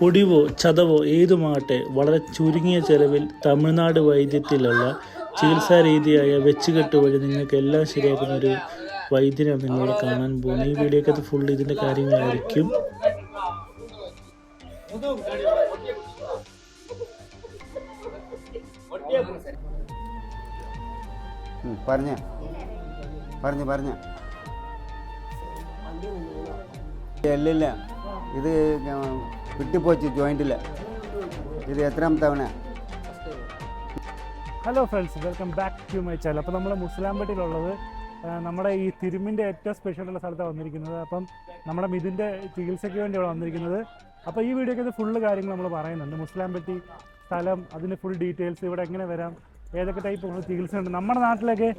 ഒടിവോ ചതവോ ഏതുമാകട്ടെ വളരെ ചുരുങ്ങിയ ചെലവിൽ തമിഴ്നാട് വൈദ്യത്തിലുള്ള ചികിത്സാ രീതിയായ വെച്ചുകെട്ട് വഴി നിങ്ങൾക്ക് എല്ലാം ശരിയാക്കുന്ന ഒരു വൈദ്യനാണ് നിങ്ങളിവിടെ കാണാൻ പോകുന്നത്. ഈ വീഡിയോക്കകത്ത് ഫുൾ ഇതിൻ്റെ കാര്യങ്ങളായിരിക്കും. പറഞ്ഞ എല്ലില്ല, ഇത് വിട്ടുപോച്ച് ജോയിൻറ്റില്ല. ഇത് എത്രാമത്തെ തവണ? Hello friends, welcome back to my channel. അപ്പോൾ നമ്മൾ മുസ്ലാംപേട്ടിലുള്ളത് നമ്മുടെ ഈ തിരുമ്മിൻ്റെ ഏറ്റവും സ്പെഷ്യലുള്ള സ്ഥലത്താണ് വന്നിരിക്കുന്നത്. അപ്പം നമ്മുടെ മിഥുൻ്റെ ചികിത്സയ്ക്ക് വേണ്ടി ഇവിടെ വന്നിരിക്കുന്നത്. അപ്പോൾ ഈ വീഡിയോയ്ക്ക് ഫുള്ള് കാര്യങ്ങൾ നമ്മൾ പറയുന്നുണ്ട്. മുസ്ലാംപേട്ടി സ്ഥലം, അതിൻ്റെ ഫുൾ ഡീറ്റെയിൽസ്, ഇവിടെ എങ്ങനെ വരാം, ഏതൊക്കെ ടൈപ്പ് ചികിത്സ ഉണ്ട്. നമ്മുടെ നാട്ടിലൊക്കെ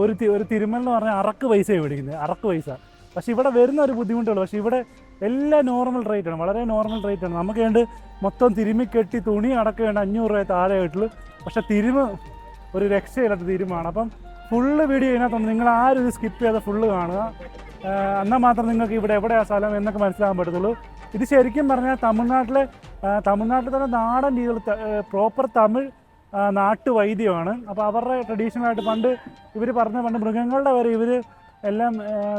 ഒരു തിരുമ്മൽ എന്ന് പറഞ്ഞാൽ അറക്ക് പൈസയാണ് മേടിക്കുന്നത്, അറക്ക് പൈസ. പക്ഷേ ഇവിടെ വരുന്ന ഒരു ബുദ്ധിമുട്ടുള്ളൂ. പക്ഷേ ഇവിടെ എല്ലാം നോർമൽ റേറ്റാണ്, വളരെ നോർമൽ റേറ്റാണ്. നമുക്ക് വേണ്ട മൊത്തം തിരുമ്മിക്കെട്ടി തുണി അടക്കം വേണ്ട 500 രൂപ താഴെ ആയിട്ടുള്ളൂ. പക്ഷേ തിരുമ് ഒരു രക്ഷയില്ലാത്ത തിരുമാണ്. അപ്പം ഫുള്ള് വീഡിയോ ഇതിനകത്തുണ്ട്. നിങ്ങൾ ആരും ഇത് സ്കിപ്പ് ചെയ്ത് ഫുള്ള് കാണുക. എന്നാൽ മാത്രം നിങ്ങൾക്ക് ഇവിടെ എവിടെയാണ് സ്ഥലം എന്നൊക്കെ മനസ്സിലാകാൻ പറ്റത്തുള്ളൂ. ഇത് ശരിക്കും പറഞ്ഞാൽ തമിഴ്നാട്ടിലെ തന്നെ നാടൻ രീതിയിൽ പ്രോപ്പർ തമിഴ് നാട്ടുവൈദ്യമാണ്. അപ്പോൾ അവരുടെ ട്രഡീഷണലായിട്ട് പണ്ട് മൃഗങ്ങളുടെ വരെ ഇവർ എല്ലാം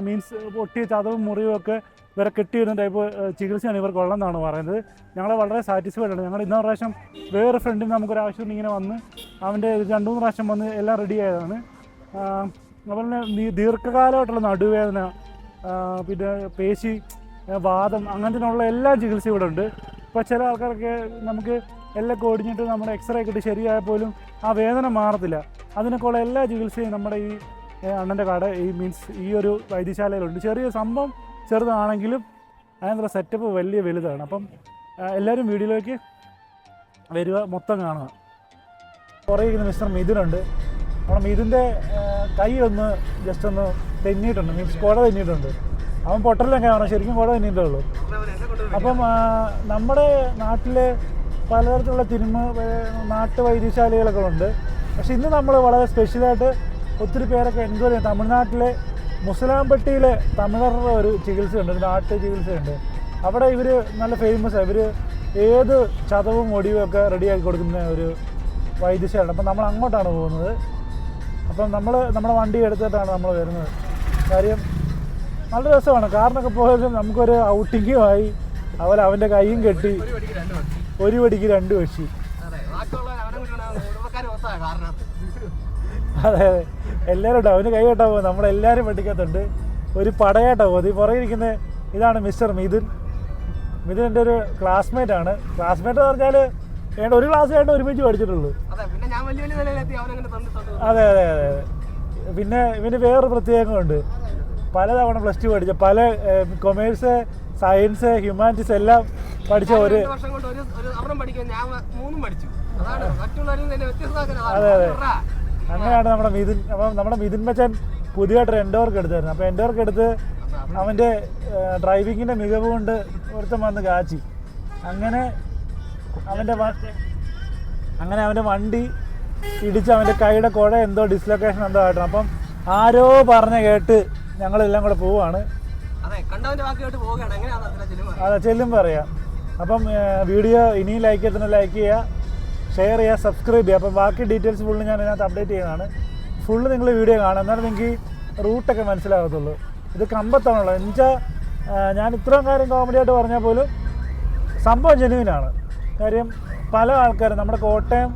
മീൻസ് പൊട്ടിയ ചതവും മുറിവും ഒക്കെ ഇവരെ കെട്ടിയിടുന്ന ടൈപ്പ് ചികിത്സയാണ് ഇവർക്കുള്ളതെന്നാണ് പറയുന്നത്. ഞങ്ങൾ വളരെ സാറ്റിസ്ഫൈഡ് ആണ്. ഞങ്ങൾ ഇന്നൊരു പ്രാവശ്യം വേറെ ഫ്രണ്ടിന് നമുക്കൊരാവശ്യം ഇങ്ങനെ വന്ന് അവൻ്റെ 2-3 പ്രാവശ്യം വന്ന് എല്ലാം റെഡി ആയതാണ്. അതുപോലെ ദീർഘകാലമായിട്ടുള്ള നടുവേദന, പിന്നെ പേശി, വാദം, അങ്ങനത്തിനുള്ള എല്ലാ ചികിത്സയും ഇവിടെ ഉണ്ട്. ഇപ്പോൾ ചില ആൾക്കാരൊക്കെ നമുക്ക് എല്ലാം കോടിഞ്ഞിട്ട് നമ്മുടെ എക്സ്റേ കിട്ടി ശരിയായ പോലും ആ വേദന മാറത്തില്ല. അതിനൊക്കെയുള്ള എല്ലാ ചികിത്സയും നമ്മുടെ ഈ അണ്ണൻ്റെ കട ഈ ഒരു വൈദ്യശാലയിലുണ്ട്. ചെറിയ സംഭവം ചെറുതാണെങ്കിലും അതിനുള്ള സെറ്റപ്പ് വലുതാണ്. അപ്പം എല്ലാവരും വീഡിയോയിലേക്ക് വരിക, മൊത്തം കാണുക. കുറേ മിസ്റ്റർ മിഥുനുണ്ട്. നമ്മുടെ മിഥുൻ്റെ കൈ ഒന്ന് ജസ്റ്റ് ഒന്ന് തെന്നിയിട്ടുണ്ട്, മീൻസ് കുഴ തെന്നിയിട്ടുണ്ട്. അവൻ പൊട്ടലിലൊക്കെ ആവണം, ശരിക്കും കുഴ തെന്നിയിട്ടേ ഉള്ളൂ. അപ്പം നമ്മുടെ നാട്ടിൽ പലതരത്തിലുള്ള നാട്ടുവൈദ്യശാലകളൊക്കെ ഉണ്ട്. പക്ഷെ ഇന്ന് നമ്മൾ വളരെ സ്പെഷ്യലായിട്ട് ഒത്തിരി പേരൊക്കെ എൻക്വയറി ചെയ്യും. തമിഴ്നാട്ടിലെ മുസ്ലാംപട്ടിയിലെ തമിഴരുടെ ഒരു ചികിത്സയുണ്ട്, ഒരു നാട്ടു ചികിത്സയുണ്ട്. അവിടെ ഇവർ നല്ല ഫേമസാണ്. ഇവർ ഏത് ചതവും ഒടിവും ഒക്കെ റെഡിയാക്കി കൊടുക്കുന്ന ഒരു വൈദ്യശാല. അപ്പം നമ്മൾ അങ്ങോട്ടാണ് പോകുന്നത്. അപ്പം നമ്മുടെ വണ്ടി എടുത്തിട്ടാണ് നമ്മൾ വരുന്നത്. കാര്യം നല്ല രസമാണ്. കാറിനൊക്കെ പോയാലും നമുക്കൊരു ഔട്ടിങ്ങുമായി. അതുപോലെ അവൻ്റെ കൈയും കെട്ടി ഒരു വടിക്ക് 2 പക്ഷി. അതെ അതെ, എല്ലാവരും ഉണ്ടാവും. അവന് കൈ കെട്ടാൻ പോകും. നമ്മളെല്ലാവരും പഠിക്കത്തുണ്ട്. ഒരു പടയായിട്ടാണ് പോകുന്നത്. ഈ പുറകെ ഇരിക്കുന്ന ഇതാണ് മിസ്റ്റർ മിഥുൻ. മിഥുൻ എൻ്റെ ഒരു ക്ലാസ്മേറ്റ് ആണ്. ക്ലാസ്മേറ്റ് എന്ന് പറഞ്ഞാൽ ഒരു ക്ലാസ്സായിട്ട് ഒരുമിച്ച് പഠിച്ചിട്ടുള്ളൂ. അതെ അതെ അതെ. പിന്നെ ഇവന് വേറൊരു പ്രത്യേകമുണ്ട്. പലതവണ +2 പഠിച്ച, പല കൊമേഴ്സ്, സയൻസ്, ഹ്യൂമാനിറ്റീസ് എല്ലാം പഠിച്ച ഒരു അതെ അതെ. അങ്ങനെയാണ് നമ്മുടെ മിഥുൻ. അപ്പം നമ്മുടെ മിഥുൻ മച്ചാൻ പുതിയതായിട്ട് എൻഡോർക്ക് എടുത്തായിരുന്നു. അപ്പോൾ എൻഡോർക്ക് എടുത്ത് അവൻ്റെ ഡ്രൈവിങ്ങിൻ്റെ മികവ് കൊണ്ട് ഒരുത്തം വന്ന് കാച്ചി. അങ്ങനെ അവൻ്റെ വണ്ടി ഇടിച്ച് അവൻ്റെ കൈയുടെ കുഴ എന്തോ ഡിസ്ലൊക്കേഷൻ എന്തോ ആയിട്ടാണ്. അപ്പം ആരോ പറഞ്ഞ കേട്ട് ഞങ്ങളെല്ലാം കൂടെ പോവുകയാണ്. അതെ, ചെല്ലും പറയാം. അപ്പം വീഡിയോ ഇനിയും ലൈക്ക് ചെയ്യുക, ഷെയർ ചെയ്യുക, സബ്സ്ക്രൈബ് ചെയ്യുക. അപ്പം ബാക്കി ഡീറ്റെയിൽസ് ഫുള്ള് ഞാൻ ഇതിനകത്ത് അപ്ഡേറ്റ് ചെയ്യുന്നതാണ്. ഫുള്ള് നിങ്ങൾ വീഡിയോ കാണാം, എന്നാലും നിങ്ങൾക്ക് റൂട്ടൊക്കെ മനസ്സിലാകത്തുള്ളൂ. ഇത് കമ്പത്താണുള്ളത്. എന്നുവെച്ചാൽ ഞാൻ ഇത്രയും കാര്യം കോമഡി ആയിട്ട് പറഞ്ഞാൽ പോലും സംഭവം ജെനുവിനാണ്. കാര്യം പല ആൾക്കാരും നമ്മുടെ കോട്ടയം,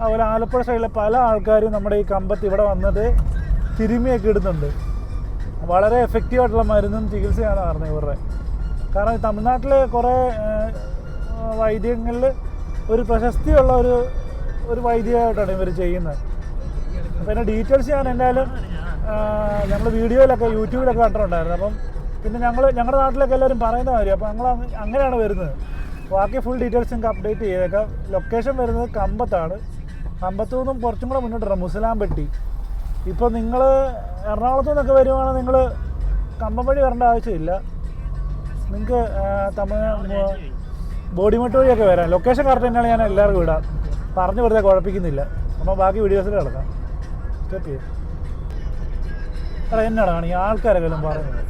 അതുപോലെ ആലപ്പുഴ സൈഡിലെ പല ആൾക്കാരും നമ്മുടെ ഈ കമ്പത്ത് ഇവിടെ വന്നത് തിരുമ്മിയൊക്കെ ഇടുന്നുണ്ട്. വളരെ എഫക്റ്റീവായിട്ടുള്ള മരുന്നും ചികിത്സയാണ് പറഞ്ഞത് ഇവരുടെ. കാരണം തമിഴ്നാട്ടിലെ കുറേ വൈദ്യങ്ങളിൽ ഒരു പ്രശസ്തിയുള്ള ഒരു വൈദ്യമായിട്ടാണ് ഇവർ ചെയ്യുന്നത്. അപ്പോൾ അതിൻ്റെ ഡീറ്റെയിൽസ് ഞാൻ എന്തായാലും ഞങ്ങൾ വീഡിയോയിലൊക്കെ യൂട്യൂബിലൊക്കെ കണ്ടിട്ടുണ്ടായിരുന്നു. അപ്പം പിന്നെ ഞങ്ങളുടെ നാട്ടിലൊക്കെ എല്ലാവരും പറയുന്ന കാര്യം. അപ്പോൾ ഞങ്ങൾ അങ്ങനെയാണ് വരുന്നത്. ബാക്കി ഫുൾ ഡീറ്റെയിൽസ് നിങ്ങൾക്ക് അപ്ഡേറ്റ് ചെയ്തേക്കാം. ലൊക്കേഷൻ വരുന്നത് കമ്പത്താണ്. കമ്പത്തു നിന്നും കുറച്ചും കൂടെ മുന്നോട്ടാണ് മുസ്ലാംപട്ടി. ഇപ്പോൾ നിങ്ങൾ എറണാകുളത്തു നിന്നൊക്കെ വരുവാണെങ്കിൽ നിങ്ങൾ കമ്പം വഴി വരേണ്ട ആവശ്യമില്ല. നിങ്ങൾക്ക് ബോഡിമെട്ട് വഴിയൊക്കെ വരാം. ലൊക്കേഷൻ കറക്റ്റ് തന്നെയാണ് ഞാൻ എല്ലാവർക്കും വിടാം. പറഞ്ഞു വെറുതെ കുഴപ്പിക്കുന്നില്ല. അപ്പോൾ ബാക്കി വീഡിയോസിൽ കിടക്കാം. സ്റ്റെപ്പ് ചെയ്യും. അല്ല എന്നാണ് ഈ ആൾക്കാരൊക്കെ പറയുന്നത്.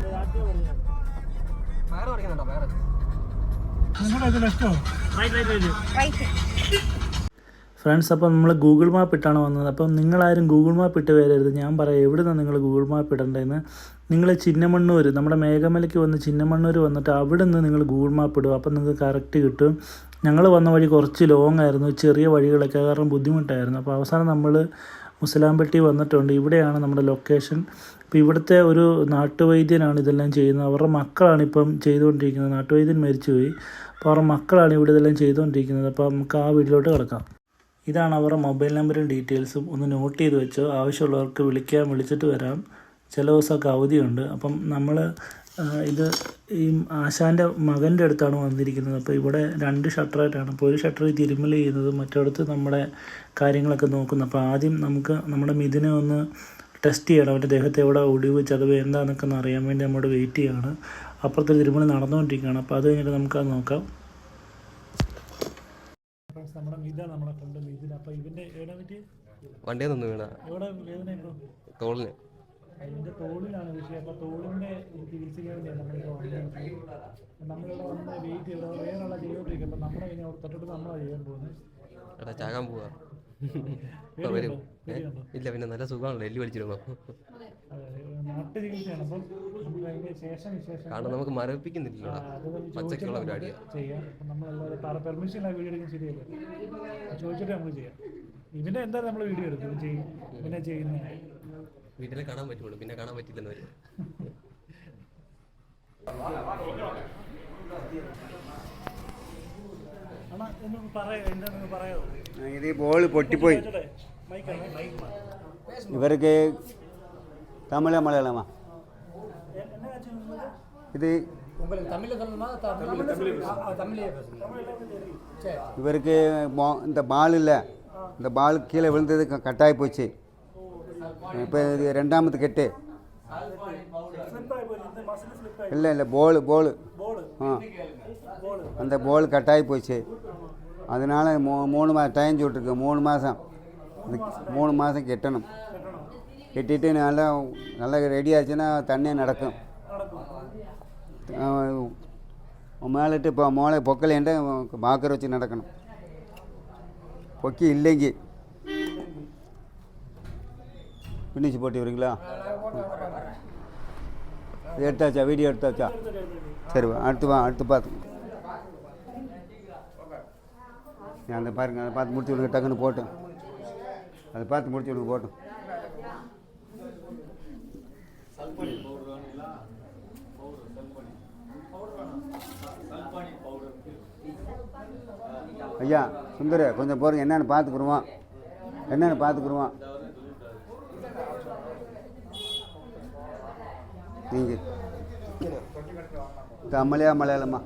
ഫ്രണ്ട്സ്, അപ്പം നമ്മൾ ഗൂഗിൾ മാപ്പ് ഇട്ടാണ് വന്നത്. അപ്പം നിങ്ങളാരും ഗൂഗിൾ മാപ്പ് ഇട്ട് വരരുത്. ഞാൻ പറയാം എവിടെ നിന്നാണ് നിങ്ങൾ ഗൂഗിൾ മാപ്പ് ഇടേണ്ടതെന്ന്. നിങ്ങൾ ചിന്നമണ്ണൂർ, നമ്മുടെ മേഘമലയ്ക്ക് വന്ന് ചിന്നമണ്ണൂർ വന്നിട്ട് അവിടെ നിന്ന് നിങ്ങൾ ഗൂഗിൾ മാപ്പ് ഇടുക. അപ്പം നിങ്ങൾക്ക് കറക്റ്റ് കിട്ടും. ഞങ്ങൾ വന്ന വഴി കുറച്ച് ലോങ് ആയിരുന്നു, ചെറിയ വഴികളൊക്കെ കാരണം ബുദ്ധിമുട്ടായിരുന്നു. അപ്പോൾ അവസാനം നമ്മൾ മുസലാംപട്ടി വന്നിട്ടുണ്ട്. ഇവിടെയാണ് നമ്മുടെ ലൊക്കേഷൻ. ഇപ്പോൾ ഇവിടുത്തെ ഒരു നാട്ടുവൈദ്യനാണ് ഇതെല്ലാം ചെയ്യുന്നത്. അവരുടെ മക്കളാണ് ഇപ്പം ചെയ്തുകൊണ്ടിരിക്കുന്നത്. നാട്ടുവൈദ്യൻ മരിച്ചുപോയി. അപ്പോൾ അവരുടെ മക്കളാണ് ഇവിടെ ഇതെല്ലാം ചെയ്തുകൊണ്ടിരിക്കുന്നത്. അപ്പോൾ നമുക്ക് ആ വീട്ടിലോട്ട് കിടക്കാം. ഇതാണ് അവരുടെ മൊബൈൽ നമ്പറും ഡീറ്റെയിൽസും. ഒന്ന് നോട്ട് ചെയ്ത് വെച്ചോ. ആവശ്യമുള്ളവർക്ക് വിളിക്കാം, വിളിച്ചിട്ട് വരാം. ചില ദിവസമൊക്കെ അവധിയുണ്ട്. അപ്പം നമ്മൾ ഇത് ഈ ആശാൻ്റെ മകൻ്റെ അടുത്താണ് വന്നിരിക്കുന്നത്. അപ്പോൾ ഇവിടെ 2 ഷട്ടറായിട്ടാണ്. അപ്പോൾ ഒരു ഷട്ടറിൽ തിരുമൽ ചെയ്യുന്നത്, മറ്റടുത്ത് നമ്മുടെ കാര്യങ്ങളൊക്കെ നോക്കുന്നത്. അപ്പോൾ ആദ്യം നമുക്ക് നമ്മുടെ മിഥുനെ ഒന്ന് ടെസ്റ്റ് ചെയ്യണം. അവൻ്റെ ദേഹത്ത് എവിടെ ഒടിവ് ചതവ് എന്താണെന്നൊക്കെ ഒന്ന് അറിയാൻ വേണ്ടി നമ്മോട് വെയിറ്റ് ചെയ്യാണ്. അപ്പുറത്തെ തിരുമൽ നടന്നുകൊണ്ടിരിക്കുകയാണ്. അപ്പോൾ അത് കഴിഞ്ഞിട്ട് നമുക്കത് നോക്കാം. നമ്മുടെ മിതാണ് നമ്മളെ ഫ്രണ്ട് മിഥുൻ. അപ്പോൾ ഇവൻ്റെ എവിടെ പറ്റി വണ്ടിയിൽ നിന്ന് വീണ എവിടെ വേദന ഇപ്പോൾ? തോളിന്. അതിൻ്റെ തോളിലാണ് വിഷയം. അപ്പോൾ തോളിൻ്റെ ചികിത്സിക്കാൻ വേണ്ടിയാണ് നമ്മളിപ്പോൾ വന്നിരിക്കുന്നത്. നമ്മളിവിടെ വന്ന് വെയിറ്റ് ചെയ്ത് വേറെയുള്ള ചെയ്തുകൊണ്ടിരിക്കും. അപ്പോൾ നമ്മുടെ കഴിഞ്ഞ തൊട്ടിട്ട് നമ്മളാണ് ചെയ്യാൻ പോകുന്നത്. എടാ ചാകാൻ പോവാ. വരും. ഇല്ല, പിന്നെ നല്ല സുഖമാണല്ലോ എല്ലി വലിച്ചിരുന്നു. നാട്ടു ചികിത്സയാണ്. അപ്പം നമുക്ക് അതിൻ്റെ ശേഷം വിശേഷം കാരണം നമുക്ക് മരവിപ്പിക്കുന്നില്ല, പച്ചക്കുള്ള പരിപാടിയാണ് ചെയ്യാം. അപ്പം നമ്മളെല്ലാവരും പെർമിഷൻ ഇല്ല വീഡിയോ എടുക്കാൻ ശരിയല്ല, ചോദിച്ചിട്ട് നമ്മൾ ചെയ്യാം. ഇവൻ്റെ എന്തായാലും നമ്മൾ വീഡിയോ എടുക്കും ചെയ്യും. പിന്നെ ചെയ്യുന്ന വീട്ടിലെ കാണാൻ പറ്റുള്ളൂ, പിന്നെ കാണാൻ പറ്റില്ലെന്ന് വരും. ഇത് ബോൾ പൊട്ടിപ്പോയി. ഇവർക്ക് തമിഴ് മലയാളമാ ഇത്? இவருக்கு இந்த பால் இல்லை, இந்த பால் கீழே விழுந்தது கட்டாகி போச்சு. இப்போ இது 2வது கெட்டு. இல்லை இல்லை போல் அந்த போல் கட்டாகி போச்சு. அதனால் 3 மாதம் டைம் சொல்லிட்டுருக்கு. 3 மாதம் 3 மாதம் கெட்டணும். கெட்டிட்டு நல்லா ரெடி ஆச்சுன்னா தண்ணியாக நடக்கும். மேலிட்டு இப்போ மோளை பொக்கலேண்ட பாக்கர் வச்சு நடக்கணும். பொக்கி இல்லைங்க பின்னிச்சு போட்டு வரீங்களா? எடுத்தாச்சா? வீடியோ எடுத்தாச்சா? சரி, அடுத்து பார்த்து அந்த பாருங்க, அதை பார்த்து முடிச்சு விடுங்க. டக்குன்னு போட்டோம், அதை பார்த்து முடிச்சு விடுங்க. போட்டோம். ஐயா சுந்தர, கொஞ்சம் போகிறோம், என்னென்னு பார்த்துக்குருவோம். நீங்கள் தமிழா மலையாளமா?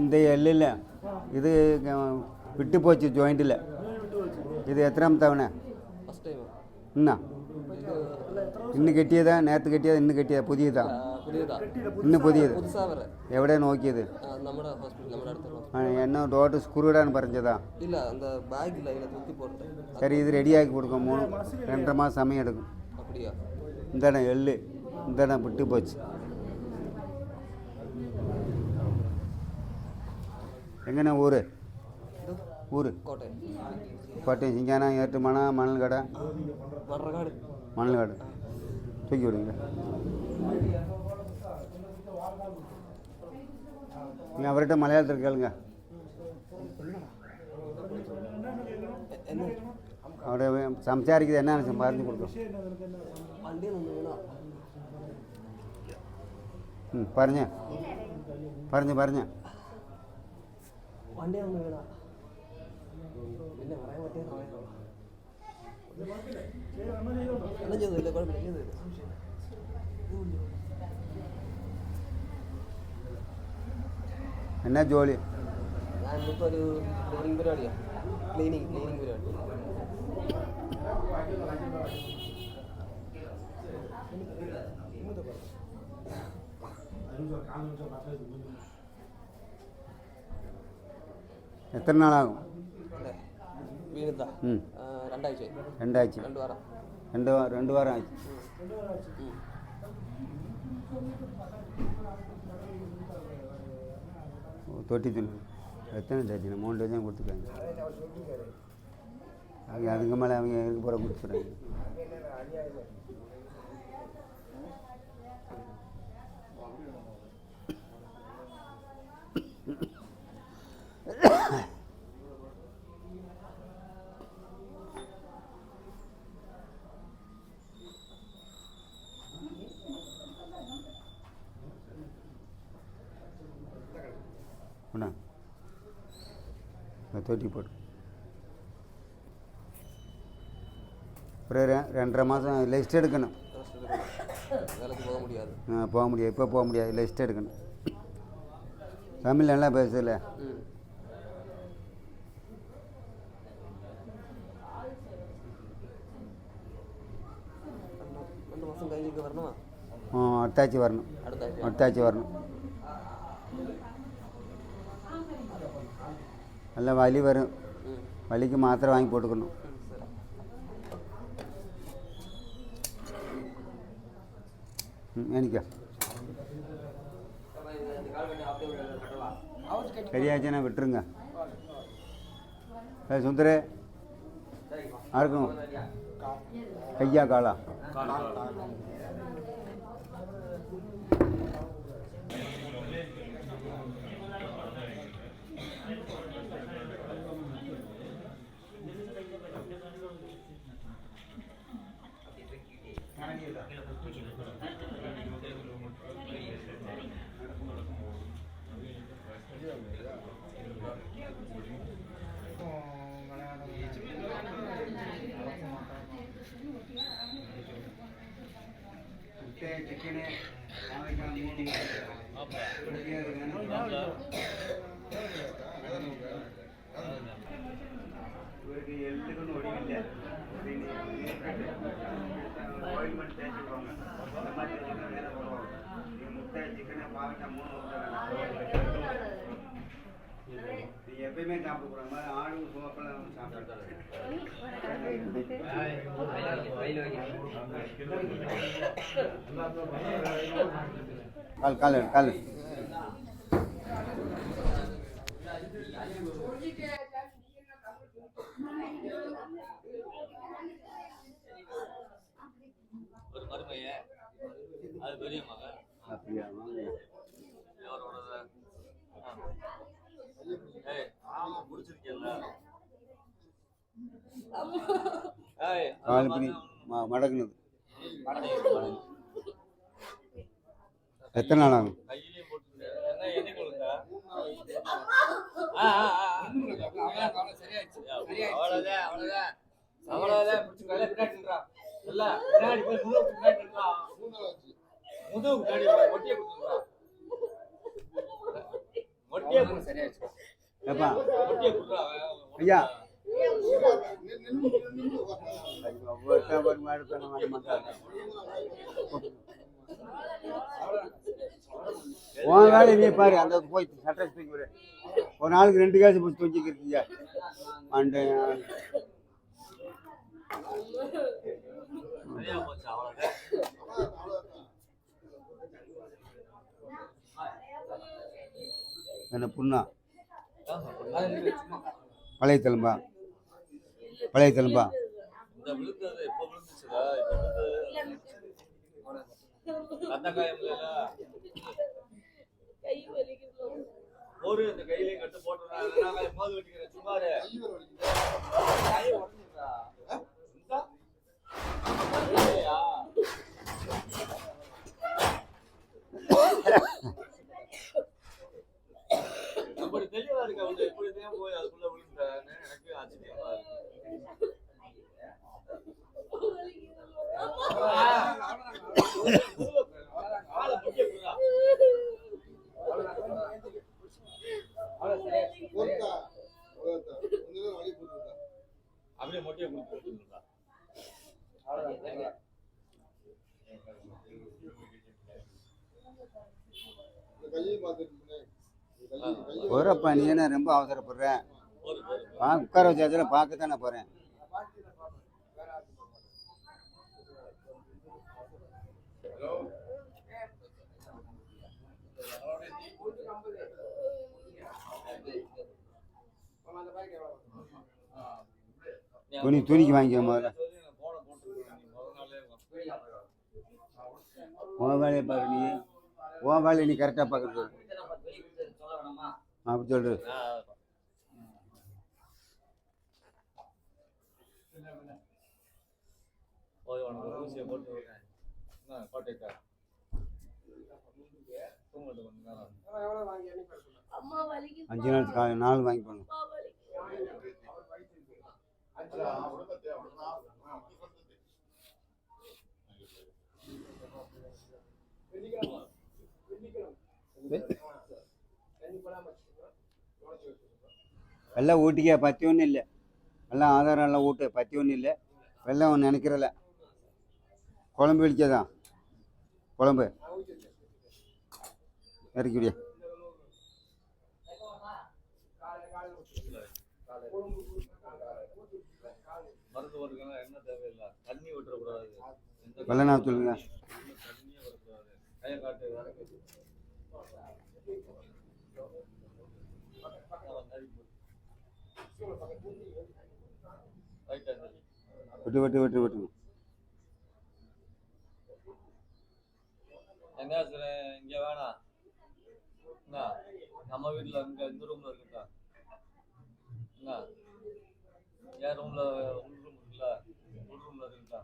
இந்த எல்லில் இது விட்டு போச்சு ஜாயிண்டில். இது எத்தனாம் தவணை? என்ன இன்னும் കെട്ടിയതാ? നേരത്തെ കെട്ടിയതാ? ഇന്ന് കെട്ടിയതാ? പുതിയതാ? ഇന്ന് പുതിയത്. എവിടെ നോക്കിയത്? என்ன டோட்டு ஸ்க்ரூடான்னு பறஞ்சதா? சரி, இது ரெடியாகி கொடுக்கும். 2.5 மாதம் சமயம் எடுக்கும். இந்த இடம் எள்ளு, இந்த இடம் விட்டு போச்சு. எங்கண்ணா ஊர்? கோட்டயம். சிங்கானா, ஏற்றுமணா, மணல் கடை, தூக்கி விடுங்க. நீங்கள் அவர்கிட்ட மலையாளத்தில் கேளுங்க. അവിടെ സംസാരിക്കുന്നത് എന്നാണ് പറഞ്ഞു കൊടുക്കും. പറഞ്ഞ എന്നാ ജോലി? ഞാനിപ്പോൾ ഒരു ക്ലീനിങ് പരിപാടിയാണ്. ക്ലീനിങ് പരിപാടി. എത്ര നാളാകും? വീണിതാ 2 ആഴ്ച. 2 വാരം ആയി. தொட்டி தின்னு எத்தனை தட்டினா 3 டஜன் கொடுத்துருக்காங்க. அவங்க அதுக்கு மேலே அவங்க இருக்க போகிற கொடுத்துட்றாங்க. ஒன்றா தொட்டி போட்டு அப்புறம் 2.5 மாதம் லிஸ்ட் எடுக்கணும். வேலைக்கு போக முடியாது. போக முடியாது, இப்போ போக முடியாது, லிஸ்ட் எடுக்கணும். தமிழ் நல்லா பேசுதில்ல. ரெண்டு மாதம் கையிலுக்கு வரணுமா? அடுத்தாச்சு வரணும், அடுத்தாச்சு வரணும். நல்லா வலி வரும், வலிக்கு மாத்திரை வாங்கி போட்டுக்கணும். എനിക്കാ சரியாச்சுன்னா விட்டுருங்க. சுந்தரே யாருக்கும் கையா காலா சிக்கனு இவருக்கு எல்லுக்குன்னு ஒடிவில்லை. ஆயில்மெண்ட் தேய்ச்சிடுவாங்க. இந்த மாதிரி தேய்ச்சினா வேலை போடுவாங்க. முட்டை சிக்கனை பாவக்காய் 3 முட்டை நீ எப்பயுமே சாப்பிடக்கூடாது. மாதிரி ஆடு சோப்பெல்லாம் சாப்பிடாது. கால் கால் கால் ஒரு மருமைய அது பெரிய மகன். அப்படியா? கால் இப்படி மடக்குனது. எத்தனை நாள் ஆகும்? ஏப்பா ஐயா உன் வேலை நீ பாரு. அந்த போய் சட்டை தூக்கி ஒரு நாளுக்கு 2 காசு போய் தூக்கிக்கிறீங்க. அண்டு என்ன புண்ணா பழைய தழும்பா? பழைய தழும்பா? ஒரு இந்த கையிலே கட்டு போட்டுறாங்க. மோது வெட்டிக்கிற சுமாரு அப்படி தெளிவா இருக்கு. அவங்க எப்படிதான் போய் அதுக்குள்ள விழுந்தான்னு எனக்கு ஆச்சரியமா இருக்கு. அப்படியே மொட்டையை கொடுத்துருக்கா. போறப்பா நீ என்ன ரொம்ப அவசரப்படுற? உட்கார வச்சாச்சுல பார்க்க தானே போறேன். துணிக்கு வாங்கிக்க முதல்ல. உன் வேலையை பாரு நீ, உன் வேலையை நீ கரெக்டாக பார்க்குறது அப்படி சொல்லு. ஊசியை போட்டு கோட்டைக்கா தூங்கிட்டு கொஞ்ச நேரம் 5 நாள் 4 வாங்கி போகணும். வெள்ளம் ஊட்டிக்க பற்றி ஒன்றும் இல்லை, எல்லாம் ஆதாரம் எல்லாம் ஊட்டு பற்றி ஒன்றும் இல்லை. வெள்ளம் நினைக்கிறல குழம்பு வெளிக்கதான் குழம்பு இறக்கிவிடியா. மருந்து போட்டுக்கோங்க, என்ன தேவையில்லை, தண்ணி விட்டுறக்கூடாது. வெள்ளனா சொல்லுங்க. தண்ணியே வரக்கூடாது. கையை காட்டு விட்டு எங்க இங்க வேணாம். நம்ம வீட்டுல இங்க இந்த ரூம்ல இருக்குதா? என் ரூம்ல உள் ரூம் இருக்குல்ல, உள் ரூம்ல இருக்குதா?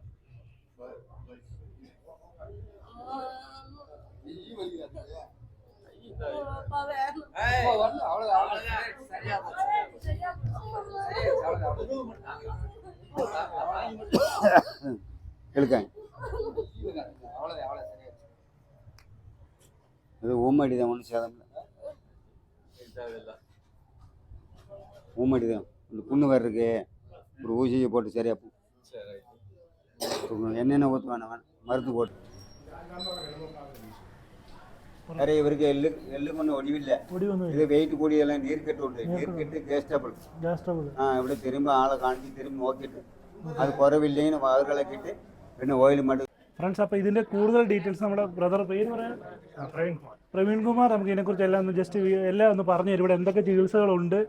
இது ஊமடி தான், ஒன்றும் சேதம் இல்லை. ஊமடி தான், இந்த புண்ணு வேறு இருக்கு. ஒரு ஊசியை போட்டு சரியா என்னென்ன ஊற்று வேணாம், மருந்து போட்டு. வேற இவருக்கு எள்ளு ஒன்றும் ஒடிவில்லை. இது வெயிட் கூடியெல்லாம் நீர்க்கட்டு உண்டு. நீர்க்கட்டு கேஸ்டபிள். இப்படி திரும்ப ஆளை காணிச்சு திரும்ப നോക്കിയിട്ട് അത് കുറവില്ലേന്ന് അവരുടെ കിട്ടി പിന്നെ ഓയിൽ മട്ട്. ഫ്രണ്ട്സ്, അപ്പോൾ ഇതിൻ്റെ കൂടുതൽ ഡീറ്റെയിൽസ് നമ്മുടെ ബ്രദർ പേര് പറയാം, പ്രവീൺ കുമാർ, നമുക്ക് ഇതിനെക്കുറിച്ച് എല്ലാം ഒന്ന് ജസ്റ്റ് എല്ലാം ഒന്ന് പറഞ്ഞു തരും. ഇവിടെ എന്തൊക്കെ ചികിത്സകളുണ്ട്,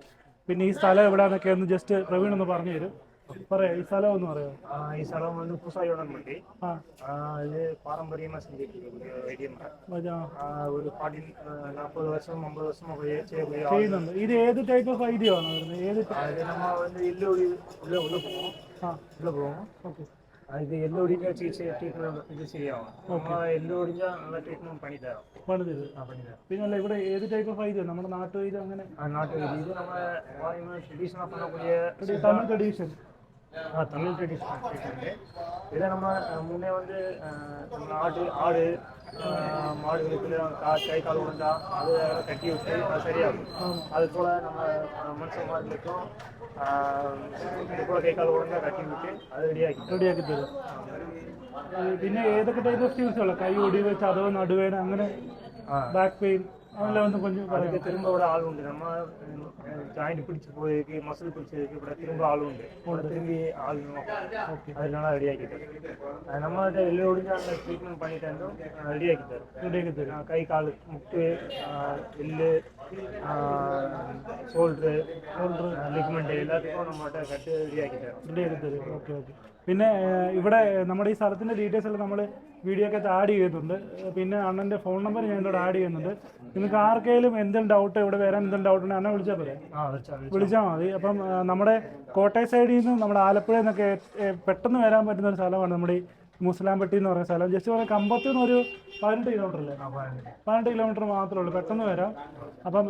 പിന്നെ ഈ സ്ഥലം എവിടെയാണെന്നൊക്കെ ഒന്ന് ജസ്റ്റ് പ്രവീൺ ഒന്ന് പറഞ്ഞു തരും. പറയാം, ഈ സ്ഥലം ഒന്ന് പറയാം. ഈ സ്ഥലം வந்து புதுசாக வேண்டி இது பாரம்பரியமாக செஞ்சுட்டு ഒരു 40 വർഷം 50 വർഷം ചെയ്യുന്നുണ്ട്. ഇത് ഏത് ടൈപ്പ് ഓഫ് ഐഡിയ ആണ് വരുന്നത്? ഏത് நம்ம வந்து எல்லோடி உள்ள போவோம். உள்ள போவோம். ஓகே, இது எல்லோடிஞ்ச சிகிச்சை ட்രീറ്റ്മെന്റ് ഇത് ചെയ്യാം. നമ്മൾ എല്ലൊടിഞ്ഞ നല്ല ട്രീറ്റ്മെന്റ് പണി തരാം. പിന്നെ ഇവിടെ ഏത് ടൈപ്പ് ഓഫ് ഐഡിയ? നമ്മുടെ നാട്ടുവൈദ്യ അങ്ങനെ? നാട്ടുവൈദ്യം ഇത് നമ്മളെ ട്രഡീഷണൽ பண்ணக்கூடிய Tamil tradition. Tamil traditional treatment. இதை நம்ம முன்னே வந்து ஆடு மாடுகளுக்கு கை கால் விழுந்தா அது கட்டி விட்டு அது சரியாகும். அது போல் நம்ம மனுஷன்மார்களுக்கும் இது போல் கை கால் விழுந்தா கட்டி விட்டு அது റെഡിയാക്കി തരും. പിന്നെ ഏതൊക്കെ ടൈപ്പ് ഓഫ് ചികിത്സകളാണ്? കൈ ഒടിവ്, ചതവ്, നടുവേദന, അങ്ങനെ ബാക്ക് പെയിൻ, அதெல்லாம் வந்து கொஞ்சம் அதுக்கு திரும்ப ஒரு ஆள் உண்டு. நம்ம ஜாயிண்ட் பிடிச்சி போயிருக்கு, மசில் பிடிச்சிருக்கு, இப்படி திரும்ப ஆள் உண்டு. திரும்பி ஆள் ஓகே, அதனால ரெடியாக்கிட்டார். நம்மகிட்ட எல்லாம் ஒடிஞ்சு அந்த ட்ரீட்மெண்ட் பண்ணிட்டு ரெடியாக்கிட்டார். கை கால் முட்டு, எள்ளு, ഷോൾഡർ ലിഗ്മെന്റ് എല്ലാത്തിനും നമ്മகிட்ட കട്ട് റെഡിയാക്കിട്ടാർ. ഓക്കെ. പിന്നെ ഇവിടെ നമ്മുടെ ഈ സ്ഥലത്തിൻ്റെ ഡീറ്റെയിൽസ് എല്ലാം നമ്മൾ വീഡിയോ ഒക്കെ ആഡ് ചെയ്യുന്നുണ്ട്. പിന്നെ അണ്ണൻ്റെ ഫോൺ നമ്പർ ഞാൻ ഇവിടെ ആഡ് ചെയ്യുന്നുണ്ട്. നിങ്ങൾക്ക് ആർക്കെങ്കിലും എന്തെങ്കിലും ഡൗട്ട്, ഇവിടെ വരാൻ എന്തെങ്കിലും ഡൗട്ട് ഉണ്ടെങ്കിൽ അണ്ണൻ വിളിച്ചാൽ മതി. അപ്പം നമ്മുടെ കോട്ടയം സൈഡിൽ നിന്ന് നമ്മുടെ ആലപ്പുഴയിൽ നിന്നൊക്കെ പെട്ടെന്ന് വരാൻ പറ്റുന്ന ഒരു സ്ഥലമാണ് നമ്മുടെ ഈ മുസ്ലാംപട്ടി എന്ന് പറയുന്ന സ്ഥലം. ജസ്റ്റ് പറയാം, കമ്പത്തിൽ നിന്ന് ഒരു 18 കിലോമീറ്റർ അല്ലേ? 18 കിലോമീറ്റർ മാത്രമേ ഉള്ളൂ, പെട്ടെന്ന് വരാം. അപ്പം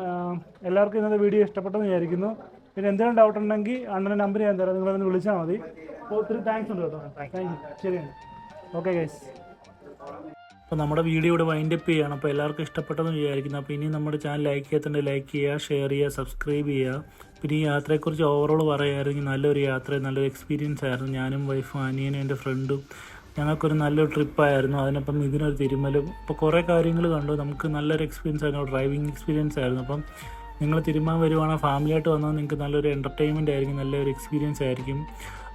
എല്ലാവർക്കും ഇന്നത്തെ വീഡിയോ ഇഷ്ടപ്പെട്ടെന്ന് വിചാരിക്കുന്നു. പിന്നെ എന്തെങ്കിലും ഡൗട്ട് ഉണ്ടെങ്കിൽ അണ്ണൻ്റെ നമ്പർ ഞാൻ തരാം, നിങ്ങളൊന്ന് വിളിച്ചാൽ മതി. അപ്പോൾ ഒത്തിരി താങ്ക്സ് ഉണ്ട് കേട്ടോ. Thank you. ശരിയാണ്. ഓക്കെ ഗൈസ്, അപ്പോൾ നമ്മുടെ വീഡിയോ ഇവിടെ വൈൻഡപ്പ് ചെയ്യുകയാണ്. അപ്പോൾ എല്ലാവർക്കും ഇഷ്ടപ്പെട്ടെന്ന് വിചാരിക്കുന്നു. അപ്പോൾ ഇനി നമ്മുടെ ചാനൽ ലൈക്ക് ചെയ്യാത്തതുകൊണ്ട് ലൈക്ക് ചെയ്യുക, ഷെയർ ചെയ്യുക, സബ്സ്ക്രൈബ് ചെയ്യുക. പിന്നെ ഈ യാത്രയെക്കുറിച്ച് ഓവറോൾ പറയുകയാണെങ്കിൽ നല്ലൊരു യാത്ര, നല്ലൊരു എക്സ്പീരിയൻസ് ആയിരുന്നു. ഞാനും വൈഫും അനിയനും എൻ്റെ ഫ്രണ്ടും ഞങ്ങൾക്കൊരു നല്ലൊരു ട്രിപ്പായിരുന്നു. അതിനൊപ്പം ഇതിനൊരു തിരുമലും. അപ്പോൾ കുറേ കാര്യങ്ങൾ കണ്ടു. നമുക്ക് നല്ലൊരു എക്സ്പീരിയൻസ് ആയിരുന്നു, ഡ്രൈവിംഗ് എക്സ്പീരിയൻസ് ആയിരുന്നു. അപ്പം നിങ്ങൾ തിരുമാൻ വരുവാണെങ്കിൽ ഫാമിലിയായിട്ട് വന്നാൽ നിങ്ങൾക്ക് നല്ലൊരു എൻ്റർടൈൻമെൻറ്റ് ആയിരിക്കും, നല്ലൊരു എക്സ്പീരിയൻസ് ആയിരിക്കും.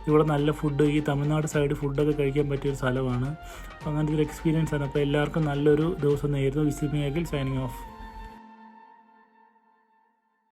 ഇവിടെ നല്ല ഫുഡ്, ഈ തമിഴ്നാട് സൈഡ് ഫുഡൊക്കെ കഴിക്കാൻ പറ്റിയൊരു സ്ഥലമാണ്. അപ്പോൾ അങ്ങനത്തെ ഒരു എക്സ്പീരിയൻസ് ആണ്. അപ്പോൾ എല്ലാവർക്കും നല്ലൊരു ദിവസം നേരുന്നു. Visit me Akhil, signing off.